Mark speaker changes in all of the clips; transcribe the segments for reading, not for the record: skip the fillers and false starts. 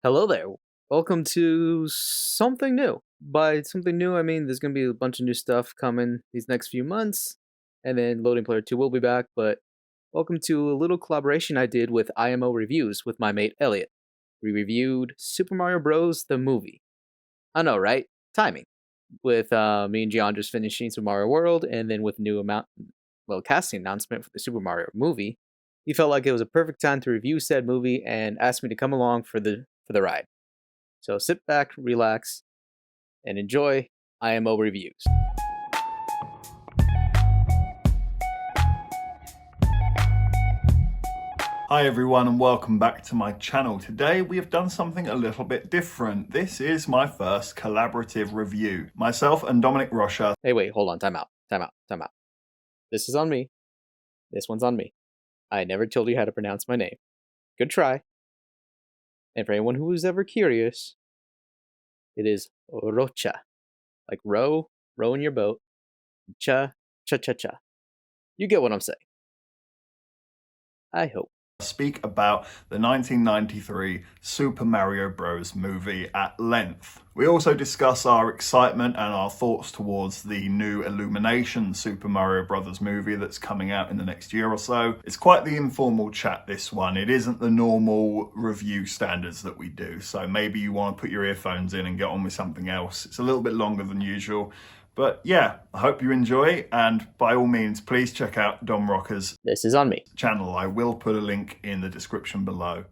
Speaker 1: Hello there. Welcome to something new. By something new, I mean there's going to be a bunch of new stuff coming these next few months, and then Loading Player 2 will be back, but welcome to a little collaboration I did with IMO Reviews with my mate Elliot. We reviewed Super Mario Bros. The movie. I know, right? Timing. With me and Gian just finishing Super Mario World, and then with casting announcement for the Super Mario movie, he felt like it was a perfect time to review said movie and asked me to come along for the ride. So sit back, relax, and enjoy IMO Reviews.
Speaker 2: Hi everyone and welcome back to my channel. Today we have done something a little bit different. This is my first collaborative review. Myself and Dominic Rocha.
Speaker 1: Hey, wait, hold on, time out. This is on me. This one's on me. I never told you how to pronounce my name. Good try. And for anyone who was ever curious, it is Rocha. Like row in your boat. Cha. You get what I'm saying. I hope.
Speaker 2: Speak about the 1993 Super Mario Bros. Movie at length. We also discuss our excitement and our thoughts towards the new Illumination Super Mario Bros. Movie that's coming out in the next year or so. It's quite the informal chat, this one. It isn't the normal review standards that we do, so maybe you want to put your earphones in and get on with something else. It's a little bit longer than usual. But yeah, I hope you enjoy, and by all means, please check out Dom Rocker's
Speaker 1: This is on me.
Speaker 2: channel. I will put a link in the description below.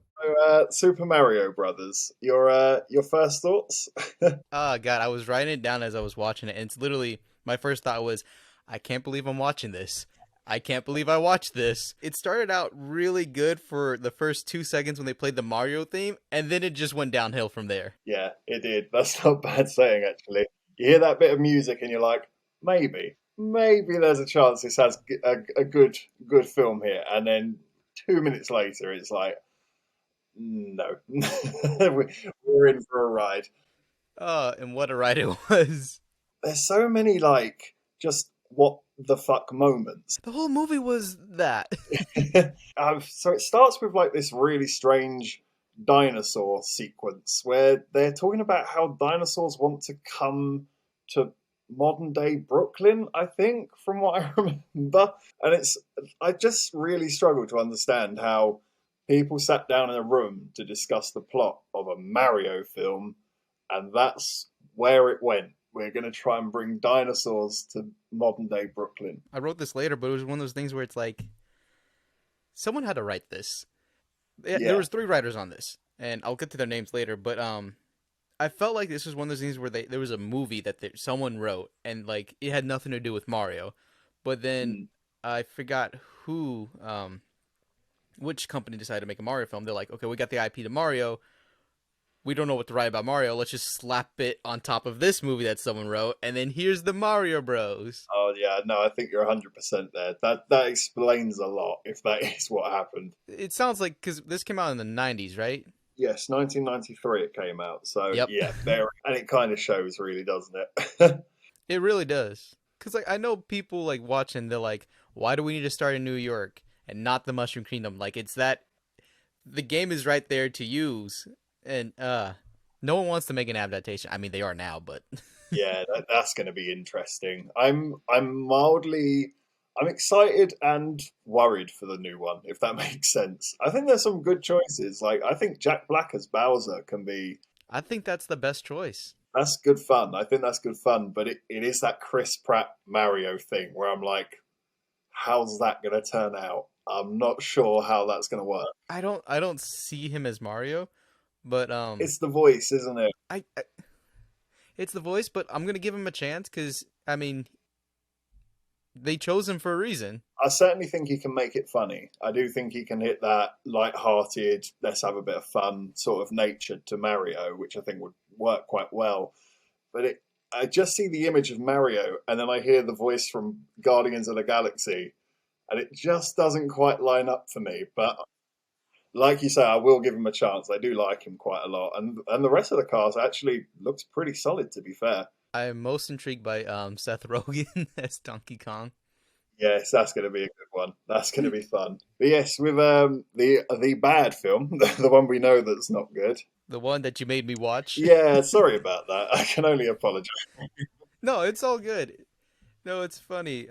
Speaker 3: Super Mario Brothers. Your first thoughts?
Speaker 4: Oh God, I was writing it down as I was watching it, and it's literally my first thought was, I can't believe I'm watching this. I can't believe I watched this. It started out really good for the first 2 seconds when they played the Mario theme, and then it just went downhill from there.
Speaker 3: Yeah, it did. That's not bad saying, actually. You hear that bit of music and you're like, maybe there's a chance this has a good film here. And then 2 minutes later, it's like, no, we're in for a ride.
Speaker 4: And what a ride it was.
Speaker 3: There's so many just what the fuck moments.
Speaker 4: The whole movie was that.
Speaker 3: So it starts with this really strange dinosaur sequence where they're talking about how dinosaurs want to come to modern day Brooklyn, I think, from what I remember. And I just really struggle to understand how people sat down in a room to discuss the plot of a Mario film, and that's where it went. We're going to try and bring dinosaurs to modern day Brooklyn.
Speaker 4: I wrote this later, but it was one of those things where it's like, someone had to write this. There was 3 writers on this, and I'll get to their names later, but I felt like this was one of those things where there was a movie that someone wrote, and it had nothing to do with Mario, but then I forgot which company decided to make a Mario film. They're like, okay, we got the IP to Mario, we don't know what to write about Mario, let's just slap it on top of this movie that someone wrote, and then here's the Mario Bros.
Speaker 3: Oh yeah, no, I think you're 100% there. That explains a lot, if that is what happened.
Speaker 4: It sounds like, because this came out in the 90s, right?
Speaker 3: Yes, 1993 it came out, so
Speaker 4: Yep.
Speaker 3: yeah, there, and it kind of shows, really, doesn't it?
Speaker 4: It really does. Because I know people watching, they're like, why do we need to start in New York and not the Mushroom Kingdom? It's that the game is right there to use, and no one wants to make an adaptation. I mean, they are now, but
Speaker 3: Yeah, that's going to be interesting. I'm excited and worried for the new one, if that makes sense. I think there's some good choices. I think Jack Black as Bowser can be.
Speaker 4: I think that's the best choice.
Speaker 3: That's good fun. I think that's good fun, but it is that Chris Pratt Mario thing where I'm like, how's that going to turn out? I'm not sure how that's going to work.
Speaker 4: I don't see him as Mario, but
Speaker 3: It's the voice, isn't it?
Speaker 4: It's the voice, but I'm gonna give him a chance because I mean, they chose him for a reason.
Speaker 3: I certainly think he can make it funny. I do think he can hit that light-hearted, let's have a bit of fun sort of nature to Mario, which I think would work quite well. But I just see the image of Mario, and then I hear the voice from Guardians of the Galaxy, and it just doesn't quite line up for me. But like you say, I will give him a chance. I do like him quite a lot, and the rest of the cast actually looks pretty solid, to be fair.
Speaker 4: I am most intrigued by Seth Rogen as Donkey Kong.
Speaker 3: Yes, that's going to be a good one. That's going to be fun. But yes, with the bad film, the one we know that's not good,
Speaker 4: The one that you made me watch.
Speaker 3: Yeah, sorry about that. I can only apologize.
Speaker 4: No, it's all good. No, it's funny.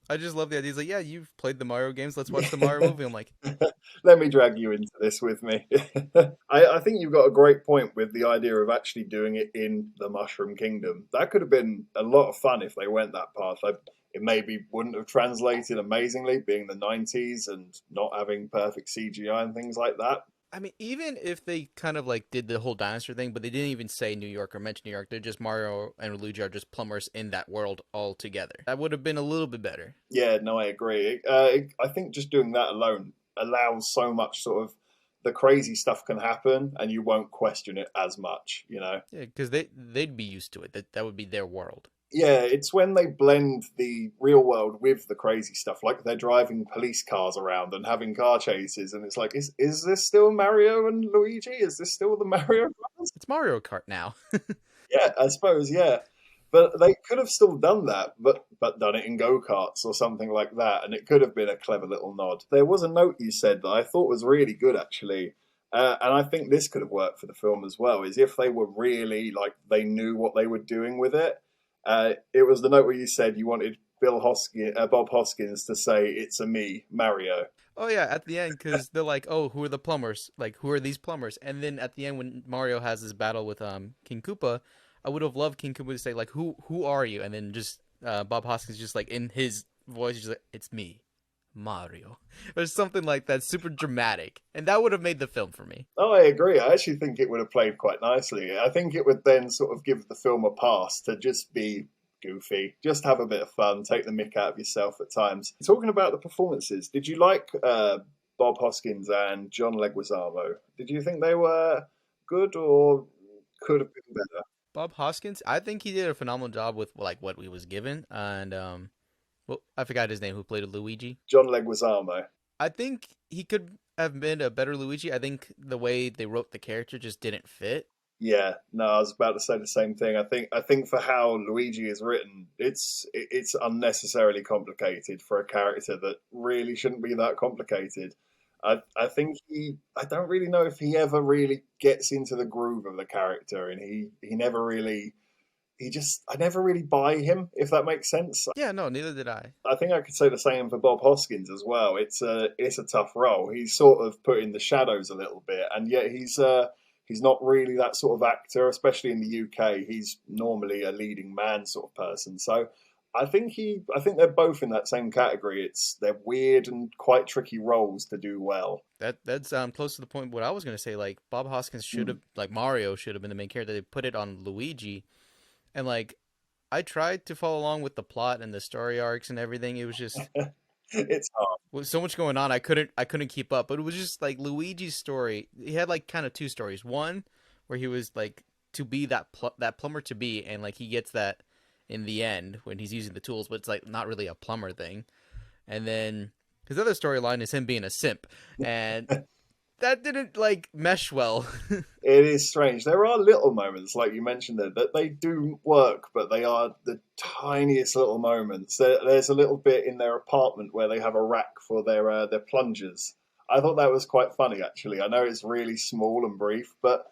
Speaker 4: I just love the idea. He's like, yeah, you've played the Mario games. Let's watch the Mario movie. I'm like,
Speaker 3: Let me drag you into this with me. I think you've got a great point with the idea of actually doing it in the Mushroom Kingdom. That could have been a lot of fun if they went that path. It maybe wouldn't have translated amazingly, being the 90s and not having perfect CGI and things like that.
Speaker 4: I mean, even if they kind of like did the whole dinosaur thing, but they didn't even say New York or mention New York, they're just Mario and Luigi are just plumbers in that world altogether. That would have been a little bit better.
Speaker 3: Yeah, no, I agree. I think just doing that alone allows so much sort of the crazy stuff can happen and you won't question it as much, you know?
Speaker 4: Yeah, because they'd be used to it. That would be their world.
Speaker 3: Yeah, it's when they blend the real world with the crazy stuff, like they're driving police cars around and having car chases, and it's like, is this still Mario and Luigi? Is this still the Mario Brothers?
Speaker 4: It's Mario Kart now.
Speaker 3: Yeah, I suppose, yeah. But they could have still done that, but done it in go-karts or something like that, and it could have been a clever little nod. There was a note you said that I thought was really good, actually, and I think this could have worked for the film as well, is if they were really, like, they knew what they were doing with it. It was the note where you said you wanted Bob Hoskins to say, "It's a me, Mario."
Speaker 4: Oh yeah, at the end, because they're like, "Oh, who are the plumbers? Like, who are these plumbers?" And then at the end, when Mario has this battle with King Koopa, I would have loved King Koopa to say like, "Who are you?" And then just Bob Hoskins just like in his voice, just like, "It's me, Mario," or something like that, super dramatic, and that would have made the film for me.
Speaker 3: Oh, I agree. I actually think it would have played quite nicely. I think it would then sort of give the film a pass to just be goofy, just have a bit of fun, take the mick out of yourself at times. Talking about the performances, did you like Bob Hoskins and John Leguizamo? Did you think they were good or could have been better?
Speaker 4: Bob Hoskins, I think he did a phenomenal job with like what he was given, and well, I forgot his name, who played Luigi.
Speaker 3: John Leguizamo.
Speaker 4: I think he could have been a better Luigi. I think the way they wrote the character just didn't fit.
Speaker 3: Yeah, no, I was about to say the same thing. I think for how Luigi is written, it's unnecessarily complicated for a character that really shouldn't be that complicated. I think I don't really know if he ever really gets into the groove of the character, and he never really I never really buy him, if that makes sense.
Speaker 4: Yeah, no, neither did I.
Speaker 3: I think I could say the same for Bob Hoskins as well. It's a tough role. He's sort of put in the shadows a little bit, and yet he's not really that sort of actor, especially in the UK. He's normally a leading man sort of person. So I think they're both in that same category. They're weird and quite tricky roles to do well.
Speaker 4: That's close to the point. What I was gonna say, like Bob Hoskins should
Speaker 3: Mm.
Speaker 4: have, like Mario should have been the main character. They put it on Luigi, and like I tried to follow along with the plot and the story arcs and everything. It was just
Speaker 3: It's hard.
Speaker 4: with so much going on, I couldn't keep up. But it was just like Luigi's story. He had like kind of two stories. One where he was like to be that plumber to be, and like he gets that in the end when he's using the tools, but it's like not really a plumber thing. And then his other storyline is him being a simp, and that didn't like mesh well.
Speaker 3: It is strange. There are little moments, like you mentioned, that they do work, but they are the tiniest little moments. There's a little bit in their apartment where they have a rack for their plungers. I thought that was quite funny, actually. I know it's really small and brief, but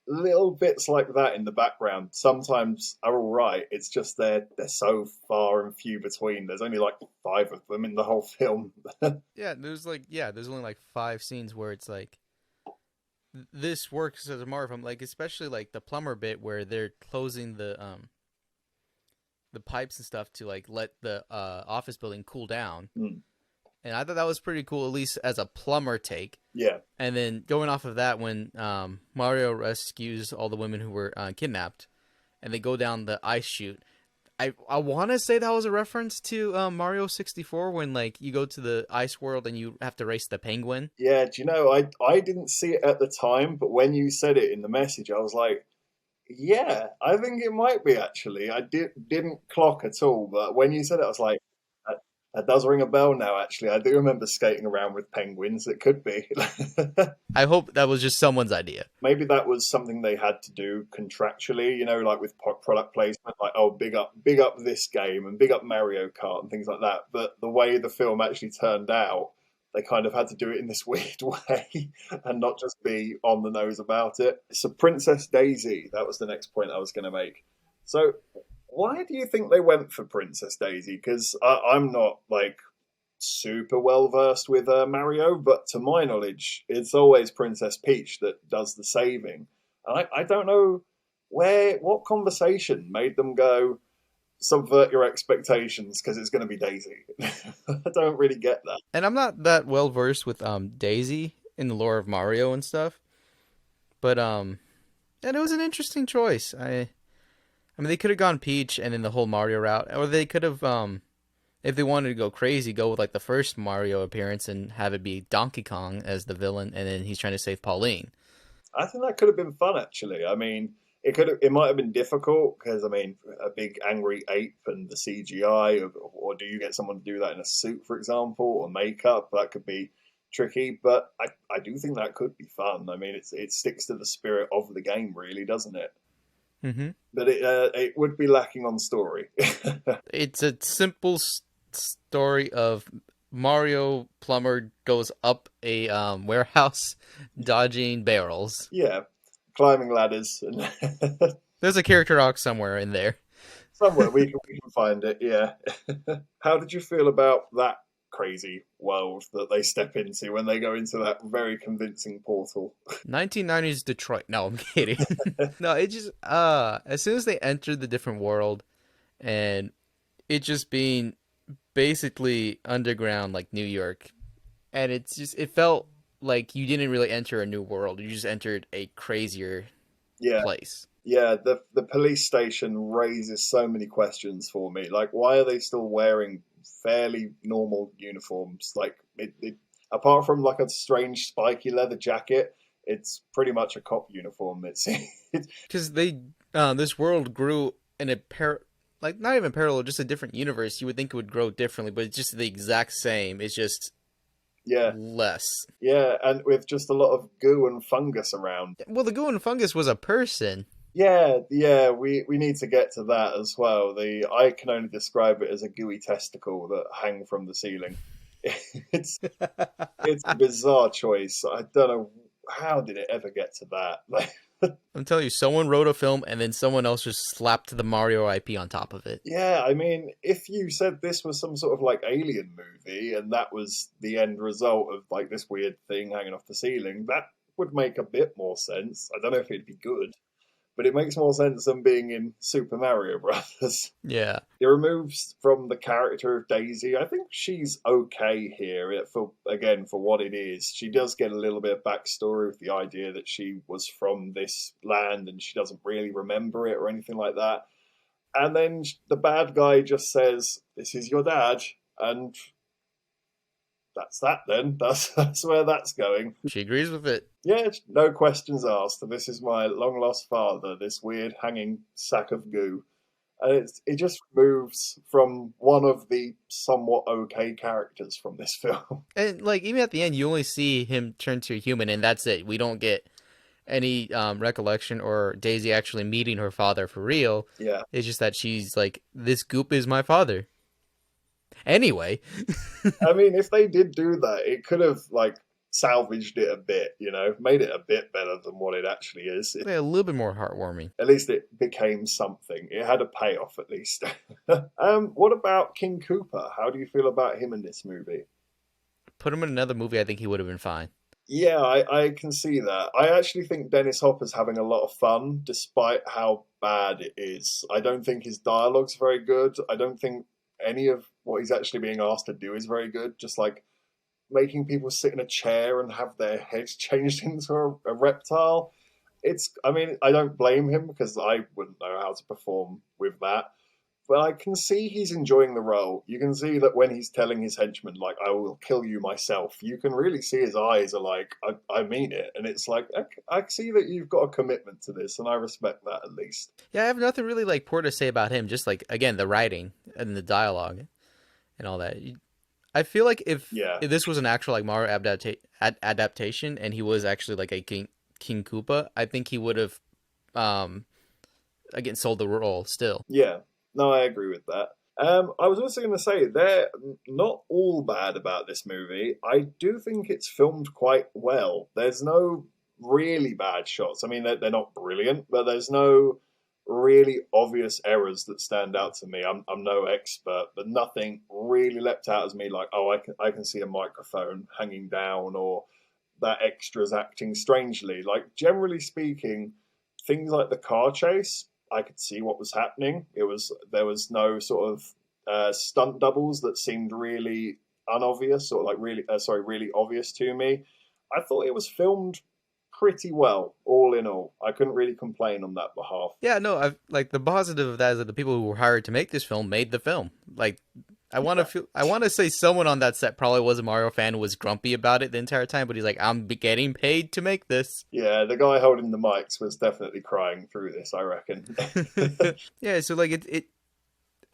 Speaker 3: little bits like that in the background sometimes are all right. It's just they're so far and few between. There's only like 5 of them in the whole film.
Speaker 4: There's only like 5 scenes where it's like this works as a Mario film, like especially like the plumber bit where they're closing the pipes and stuff to like let the office building cool down.
Speaker 3: Mm.
Speaker 4: And I thought that was pretty cool, at least as a plumber take.
Speaker 3: Yeah.
Speaker 4: And then going off of that, when Mario rescues all the women who were kidnapped, and they go down the ice chute, I want to say that was a reference to Mario 64 when like you go to the ice world and you have to race the penguin.
Speaker 3: Yeah, do you know, I didn't see it at the time, but when you said it in the message, I was like, yeah, I think it might be actually. Didn't clock at all, but when you said it, I was like, that does ring a bell now, actually. I do remember skating around with penguins. It could be.
Speaker 4: I hope that was just someone's idea.
Speaker 3: Maybe that was something they had to do contractually, like with product placement, like, oh, big up this game and big up Mario Kart and things like that. But the way the film actually turned out, they kind of had to do it in this weird way and not just be on the nose about it. So Princess Daisy, that was the next point I was going to make. So why do you think they went for Princess Daisy? Because I'm not like super well versed with Mario, but to my knowledge, it's always Princess Peach that does the saving. And I don't know what conversation made them go subvert your expectations because it's going to be Daisy. I don't really get that.
Speaker 4: And I'm not that well versed with Daisy in the lore of Mario and stuff, but and it was an interesting choice. I mean, they could have gone Peach and then the whole Mario route, or they could have if they wanted to go crazy, go with like the first Mario appearance and have it be Donkey Kong as the villain, and then he's trying to save Pauline.
Speaker 3: I think that could have been fun, actually. I mean, it might have been difficult because I mean, a big angry ape and the CGI, or do you get someone to do that in a suit, for example, or makeup? That could be tricky, but I do think that could be fun. I mean, it sticks to the spirit of the game, really, doesn't it?
Speaker 4: Mm-hmm.
Speaker 3: But it would be lacking on story.
Speaker 4: It's a simple story of Mario Plumber goes up a warehouse dodging barrels.
Speaker 3: Yeah, climbing ladders.
Speaker 4: There's a character arc somewhere in there.
Speaker 3: Somewhere we can find it, yeah. How did you feel about that crazy world that they step into when they go into that very convincing portal?
Speaker 4: 1990s Detroit. No, I'm kidding. No, it just as soon as they entered the different world and it just being basically underground like New York, and it felt like you didn't really enter a new world. You just entered a crazier place.
Speaker 3: Yeah, the police station raises so many questions for me. Like, why are they still wearing fairly normal uniforms? Like, apart from like a strange spiky leather jacket, it's pretty much a cop uniform. It's
Speaker 4: because this world grew in a like not even parallel, just a different universe. You would think it would grow differently, but it's just the exact same. It's just less.
Speaker 3: Yeah, and with just a lot of goo and fungus around.
Speaker 4: Well, the goo and fungus was a person.
Speaker 3: Yeah, we need to get to that as well. I can only describe it as a gooey testicle that hang from the ceiling. It's a bizarre choice. I don't know how did it ever get to that.
Speaker 4: I'm telling you, someone wrote a film and then someone else just slapped the Mario IP on top of it.
Speaker 3: Yeah, I mean, if you said this was some sort of like alien movie and that was the end result of like this weird thing hanging off the ceiling, that would make a bit more sense. I don't know if it'd be good, but it makes more sense than being in Super Mario Brothers.
Speaker 4: Yeah.
Speaker 3: It removes from the character of Daisy. I think she's okay here for what it is. She does get a little bit of backstory with the idea that she was from this land and she doesn't really remember it or anything like that. And then the bad guy just says, "This is your dad," and that's that then. That's where that's going.
Speaker 4: She agrees with it.
Speaker 3: Yeah, no questions asked. This is my long-lost father, this weird hanging sack of goo. And it just moves from one of the somewhat okay characters from this film.
Speaker 4: And like even at the end, you only see him turn to a human, and that's it. We don't get any recollection or Daisy actually meeting her father for real.
Speaker 3: Yeah.
Speaker 4: It's just that she's like, this goop is my father. Anyway.
Speaker 3: I mean, if they did do that, it could have like salvaged it a bit, made it a bit better than what it actually is.
Speaker 4: A little bit more heartwarming.
Speaker 3: At least it became something. It had a payoff at least. What about King Koopa? How do you feel about him in this movie?
Speaker 4: Put him in another movie, I think he would have been fine.
Speaker 3: Yeah, I can see that. I actually think Dennis Hopper's having a lot of fun, despite how bad it is. I don't think his dialogue's very good. I don't think any of what he's actually being asked to do is very good. Just like making people sit in a chair and have their heads changed into a reptile. I don't blame him because I wouldn't know how to perform with that. But I can see he's enjoying the role. You can see that when he's telling his henchmen, like, "I will kill you myself," you can really see his eyes are like, I mean it. And it's like, I see that you've got a commitment to this, and I respect that at least.
Speaker 4: Yeah, I have nothing really like poor to say about him. Just like, again, the writing and the dialogue and all that. I feel like if this was an actual like Mario adaptation and he was actually like a King Koopa, I think he would have, again, sold the role still.
Speaker 3: Yeah. No, I agree with that. I was also going to say they're not all bad about this movie. I do think it's filmed quite well. There's no really bad shots. I mean, they're not brilliant, but there's no really obvious errors that stand out to me. I'm no expert, but nothing really leapt out as me like, oh, I can see a microphone hanging down or that extra's acting strangely. Like generally speaking, things like the car chase, I could see what was happening. There was no sort of stunt doubles that seemed really unobvious or like really obvious to me. I thought it was filmed pretty well, all in all. I couldn't really complain on that behalf.
Speaker 4: Yeah, no, I've like the positive of that is that the people who were hired to make this film made the film. Like,
Speaker 3: Yeah.
Speaker 4: I want to say someone on that set probably was a Mario fan, was grumpy about it the entire time, but he's like, I'm getting paid to make this.
Speaker 3: Yeah, the guy holding the mics was definitely crying through this, I reckon.
Speaker 4: Yeah, so like it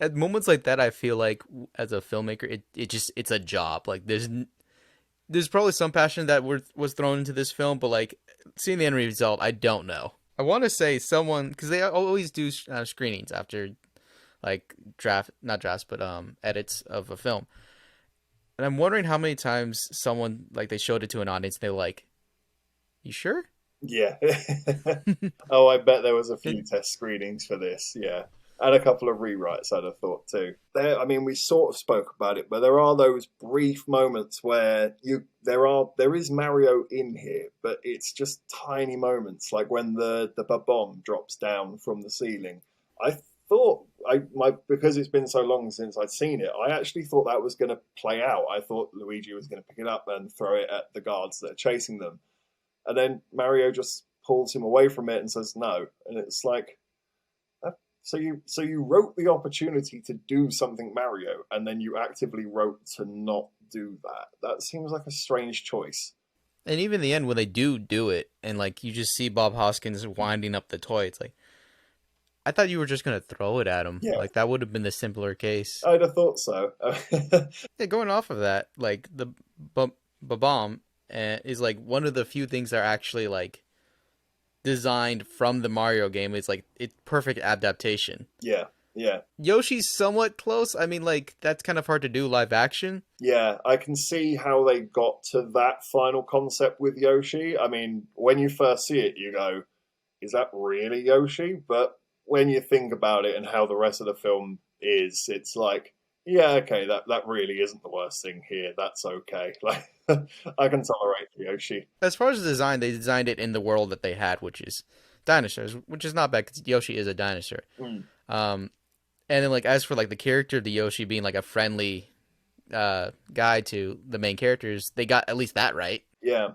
Speaker 4: at moments like that, I feel like as a filmmaker, it's a job. Like there's probably some passion that was thrown into this film, but like seeing the end result, I don't know. I want to say someone, because they always do screenings after like not drafts, but edits of a film, and I'm wondering how many times someone like they showed it to an audience, and they're like, "You sure?"
Speaker 3: Yeah. Oh, I bet there was a few
Speaker 4: And
Speaker 3: test screenings for this. Yeah. And a couple of rewrites, I'd have thought too. I mean, we sort of spoke about it, but there are those brief moments where there is Mario in here, but it's just tiny moments, like when the bomb drops down from the ceiling. I thought because it's been so long since I'd seen it, I actually thought that was going to play out. I thought Luigi was going to pick it up and throw it at the guards that are chasing them. And then Mario just pulls him away from it and says no. And it's like, so you wrote the opportunity to do something Mario, and then you actively wrote to not do that. That seems like a strange choice.
Speaker 4: even in the end, when they do it, and like you just see Bob Hoskins winding up the toy, it's like, I thought you were just gonna throw it at him.
Speaker 3: Yeah,
Speaker 4: Like that would have been the simpler case.
Speaker 3: I'd have thought so.
Speaker 4: Yeah, going off of that, like the bomb is like one of the few things that are actually like designed from the Mario game. It's like it's perfect adaptation.
Speaker 3: Yeah, yeah,
Speaker 4: Yoshi's somewhat close. I mean, like that's kind of hard to do live action.
Speaker 3: yeah. I can see how they got to that final concept with Yoshi. I mean, when you first see it, you go, "Is that really Yoshi?" But when you think about it and how the rest of the film is, it's like, yeah, okay, that really isn't the worst thing here. That's okay. Like, I can tolerate Yoshi.
Speaker 4: As far as the design, they designed it in the world that they had, which is dinosaurs, which is not bad because Yoshi is a dinosaur.
Speaker 3: Mm.
Speaker 4: Um, and then like as for like the character of the Yoshi being like a friendly guy to the main characters, they got at least that right.
Speaker 3: Yeah.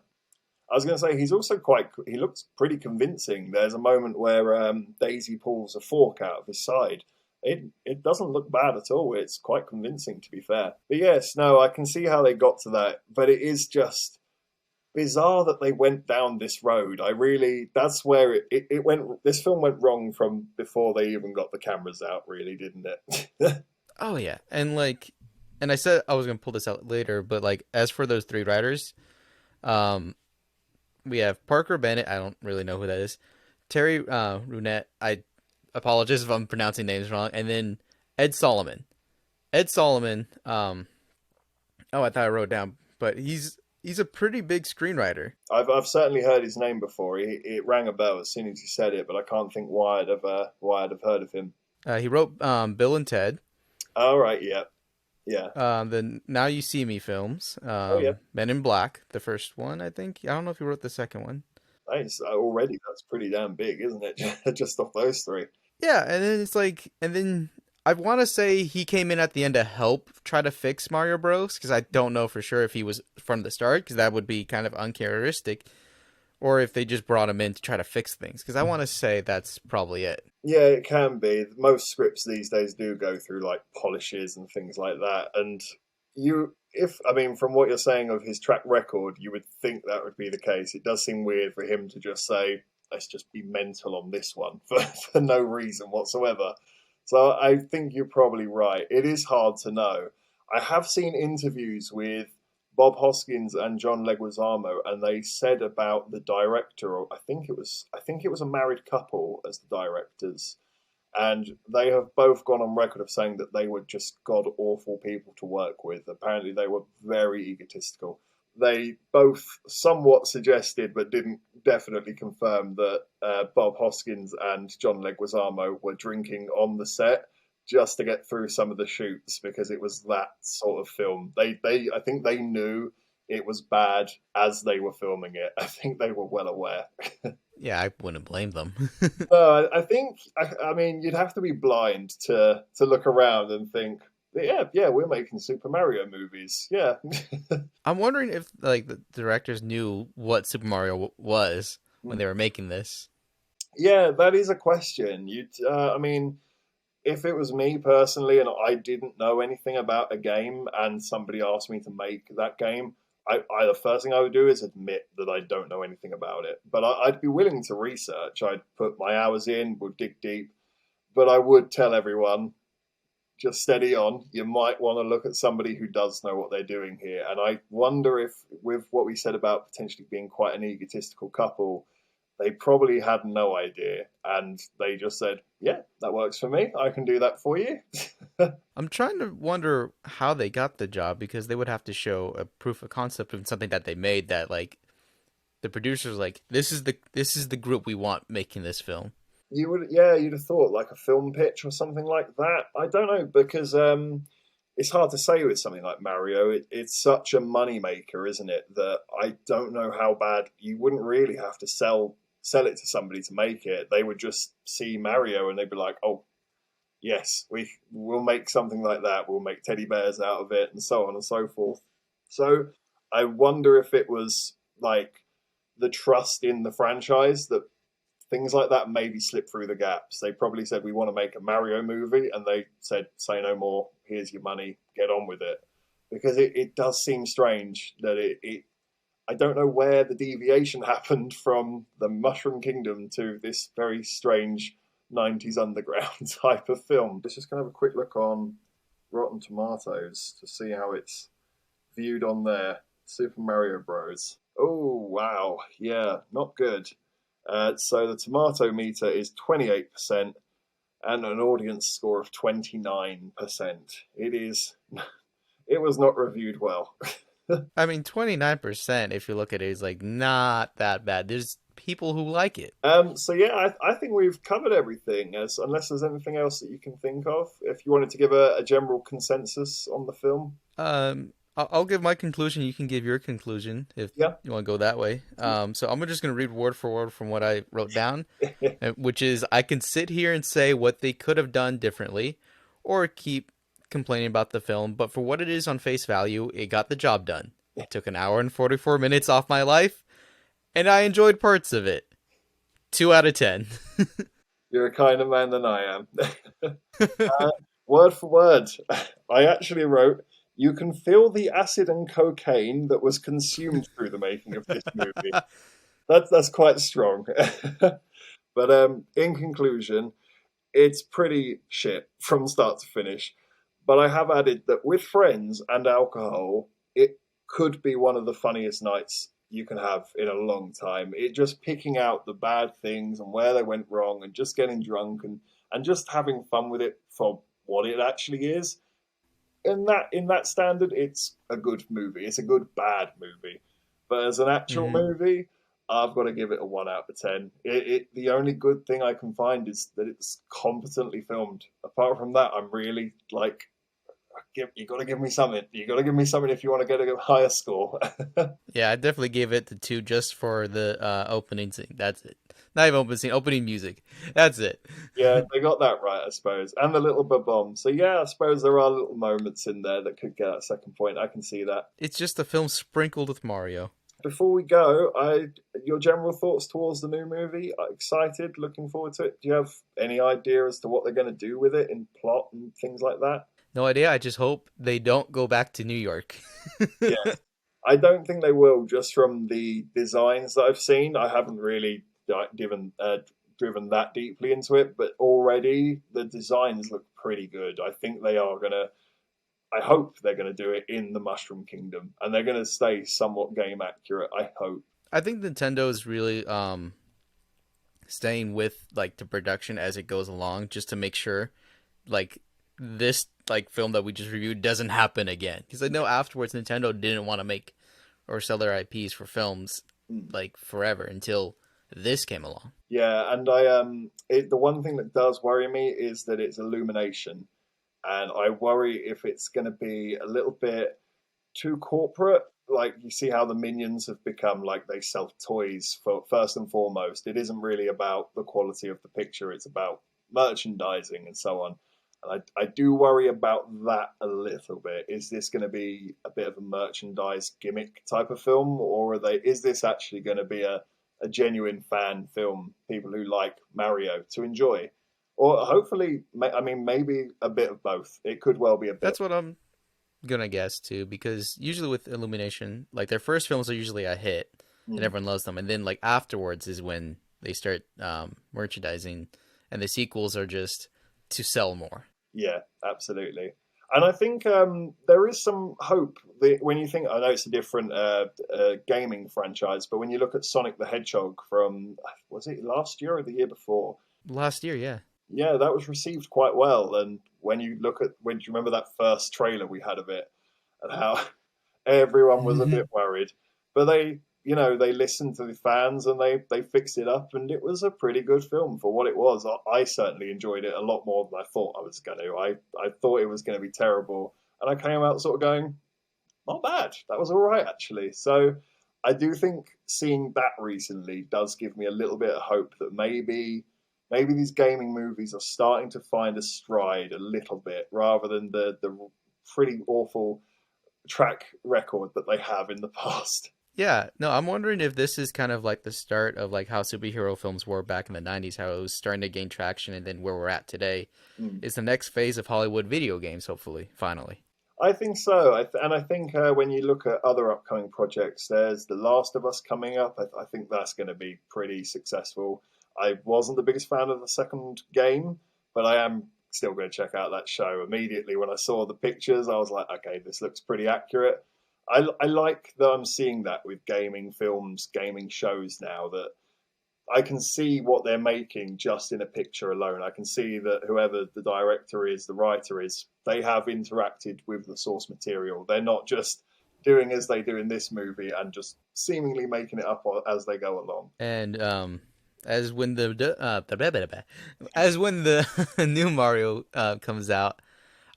Speaker 3: I was going to say he's also he looks pretty convincing. There's a moment where Daisy pulls a fork out of his side. It doesn't look bad at all. It's quite convincing, to be fair. But yes, no, I can see how they got to that. But it is just bizarre that they went down this road. That's where it went. This film went wrong from before they even got the cameras out, really, didn't it?
Speaker 4: Oh yeah, and like, and I said I was gonna pull this out later, but like as for those three writers, um, we have Parker Bennett. I don't really know who that is. Terry Runette. I apologize if I'm pronouncing names wrong. And then Ed Solomon. Ed Solomon. Oh, I thought I wrote down, but he's a pretty big screenwriter.
Speaker 3: I've certainly heard his name before. It rang a bell as soon as you said it, but I can't think why I'd have heard of him.
Speaker 4: He wrote Bill and Ted.
Speaker 3: All right, yeah, yeah.
Speaker 4: The Now You See Me films.
Speaker 3: Oh yeah.
Speaker 4: Men in Black, the first one, I think. I don't know if he wrote the second one.
Speaker 3: Nice. Already, that's pretty damn big, isn't it? Just off those three.
Speaker 4: Yeah, and then it's like, and then I want to say he came in at the end to help try to fix Mario Bros. Because I don't know for sure if he was from the start, because that would be kind of uncharacteristic, or if they just brought him in to try to fix things. Because I want to say that's probably it.
Speaker 3: Yeah, it can be. Most scripts these days do go through like polishes and things like that. And from what you're saying of his track record, you would think that would be the case. It does seem weird for him to just say, let's just be mental on this one for no reason whatsoever. So I think you're probably right. It is hard to know. I have seen interviews with Bob Hoskins and John Leguizamo, and they said about the director, or I think it was a married couple as the directors, And they have both gone on record of saying that they were just god awful people to work with. Apparently, they were very egotistical. They both somewhat suggested, but didn't definitely confirm, that Bob Hoskins and John Leguizamo were drinking on the set just to get through some of the shoots, because it was that sort of film. I think they knew it was bad as they were filming it. I think they were well aware.
Speaker 4: Yeah, I wouldn't blame them.
Speaker 3: I think, I mean, you'd have to be blind to look around and think, yeah, we're making Super Mario movies. Yeah.
Speaker 4: I'm wondering if like the directors knew what Super Mario was when
Speaker 3: Mm.
Speaker 4: they were making this.
Speaker 3: Yeah, that is a question. I mean, if it was me personally and I didn't know anything about a game and somebody asked me to make that game, the first thing I would do is admit that I don't know anything about it. But I'd be willing to research. I'd put my hours in, would dig deep, but I would tell everyone, just steady on. You might want to look at somebody who does know what they're doing here. And I wonder if, with what we said about potentially being quite an egotistical couple, they probably had no idea. And they just said, yeah, that works for me. I can do that for you.
Speaker 4: I'm trying to wonder how they got the job, because they would have to show a proof of concept of something that they made that like the producers like, this is the group we want making this film.
Speaker 3: You'd have thought like a film pitch or something like that. I don't know, because it's hard to say with something like Mario. It's such a money maker, isn't it? That I don't know how bad you wouldn't really have to sell it to somebody to make it. They would just see Mario and they'd be like, oh, yes, we'll make something like that. We'll make teddy bears out of it, and so on and so forth. So I wonder if it was like the trust in the franchise that things like that maybe slip through the gaps. They probably said, we want to make a Mario movie, and they said, say no more, here's your money, get on with it. Because it does seem strange that I don't know where the deviation happened from the Mushroom Kingdom to this very strange 90s underground type of film. Let's just going to have a quick look on Rotten Tomatoes to see how it's viewed on there. Super Mario Bros. Oh, wow. Yeah, not good. So the tomato meter is 28% and an audience score of 29%. It was not reviewed well.
Speaker 4: I mean, 29%, if you look at it, is like not that bad. There's people who like it.
Speaker 3: So yeah, I think we've covered everything. Unless there's anything else that you can think of, if you wanted to give a general consensus on the film.
Speaker 4: I'll give my conclusion. You can give your conclusion if
Speaker 3: Yeah.
Speaker 4: you want to go that way. So I'm just going to read word for word from what I wrote down, which is I can sit here and say what they could have done differently or keep complaining about the film. But for what it is on face value, it got the job done. It took an hour and 44 minutes off my life, and I enjoyed parts of it. 2 out of 10.
Speaker 3: You're a kinder man than I am. Word for word, I actually wrote, you can feel the acid and cocaine that was consumed through the making of this movie. That's quite strong. But in conclusion, it's pretty shit from start to finish. But I have added that with friends and alcohol, it could be one of the funniest nights you can have in a long time. It just picking out the bad things and where they went wrong and just getting drunk and just having fun with it for what it actually is. In that standard, it's a good movie. It's a good bad movie. But as an actual
Speaker 4: Hmm.
Speaker 3: movie, I've got to give it a 1 out of 10. The only good thing I can find is that it's competently filmed. Apart from that, I'm really like, you got to give me something. You got to give me something if you want to get a higher score.
Speaker 4: Yeah, I definitely gave it the 2 just for the opening scene. That's it. Not even opening scene, opening music. That's it.
Speaker 3: Yeah, they got that right, I suppose. And the little bomb. So yeah, I suppose there are little moments in there that could get a second point. I can see that.
Speaker 4: It's just a film sprinkled with Mario.
Speaker 3: Before we go, your general thoughts towards the new movie? Excited, looking forward to it. Do you have any idea as to what they're going to do with it in plot and things like that?
Speaker 4: No idea. I just hope they don't go back to New York.
Speaker 3: Yeah, I don't think they will. Just from the designs that I've seen, I haven't really driven that deeply into it, but already the designs look pretty good. I think they are gonna. I hope they're gonna do it in the Mushroom Kingdom, and they're gonna stay somewhat game accurate. I hope.
Speaker 4: I think Nintendo is really staying with like the production as it goes along, just to make sure like this like film that we just reviewed doesn't happen again. Because I know afterwards Nintendo didn't want to make or sell their IPs for films like forever until this came along.
Speaker 3: Yeah, and the one thing that does worry me is that it's Illumination, and I worry if it's going to be a little bit too corporate. Like you see how the Minions have become, like they sell toys for first and foremost. It isn't really about the quality of the picture; it's about merchandising and so on. And I do worry about that a little bit. Is this going to be a bit of a merchandise gimmick type of film, or are they? Is this actually going to be a genuine fan film, people who like Mario to enjoy? Or hopefully, I mean, maybe a bit of both. It could well be a bit.
Speaker 4: That's what I'm gonna guess too, because usually with Illumination, like their first films are usually a hit and everyone loves them, and then like afterwards is when they start merchandising, and the sequels are just to sell more.
Speaker 3: Yeah, absolutely. And I think there is some hope when you think. I know it's a different gaming franchise, but when you look at Sonic the Hedgehog from, was it last year or the year before?
Speaker 4: Last year, yeah.
Speaker 3: Yeah, that was received quite well. And when you look at, when do you remember that first trailer we had of it, and how everyone was a bit worried, but they listened to the fans and they fixed it up, and it was a pretty good film for what it was. I certainly enjoyed it a lot more than I thought I was going to. I thought it was going to be terrible, and I came out sort of going, not bad. That was all right actually. So I do think seeing that recently does give me a little bit of hope that maybe these gaming movies are starting to find a stride a little bit, rather than the pretty awful track record that they have in the past.
Speaker 4: Yeah, no, I'm wondering if this is kind of like the start of like how superhero films were back in the 90s, how it was starting to gain traction, and then where we're at today is the next phase of Hollywood video games, hopefully, finally.
Speaker 3: I think so. I think when you look at other upcoming projects, there's The Last of Us coming up. I think that's going to be pretty successful. I wasn't the biggest fan of the second game, but I am still going to check out that show. Immediately when I saw the pictures, I was like, okay, this looks pretty accurate. I like that I'm seeing that with gaming films, gaming shows now, that I can see what they're making just in a picture alone. I can see that whoever the director is, the writer is, they have interacted with the source material. They're not just doing as they do in this movie and just seemingly making it up as they go along.
Speaker 4: And as when as when the new Mario comes out,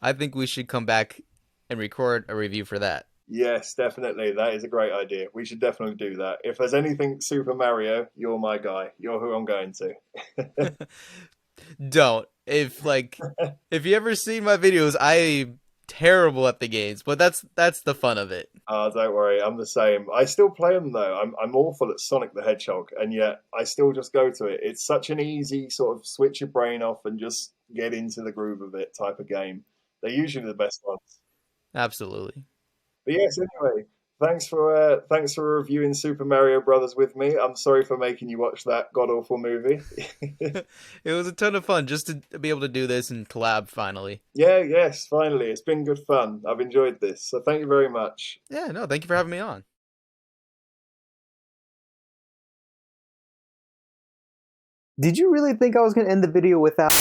Speaker 4: I think we should come back and record a review for that.
Speaker 3: Yes, definitely. That is a great idea. We should definitely do that. If there's anything Super Mario, you're my guy. You're who I'm going to.
Speaker 4: Don't. If you ever see my videos, I'm terrible at the games, but that's the fun of it.
Speaker 3: Oh, don't worry, I'm the same. I still play them though. I'm awful at Sonic the Hedgehog, and yet I still just go to it. It's such an easy sort of switch your brain off and just get into the groove of it type of game. They're usually the best ones.
Speaker 4: Absolutely.
Speaker 3: But yes, anyway, thanks for reviewing Super Mario Brothers with me. I'm sorry for making you watch that god awful movie.
Speaker 4: It was a ton of fun just to be able to do this and collab finally.
Speaker 3: Yes, finally. It's been good fun. I've enjoyed this. So thank you very much.
Speaker 4: Yeah, no, thank you for having me on.
Speaker 1: Did you really think I was going to end the video without...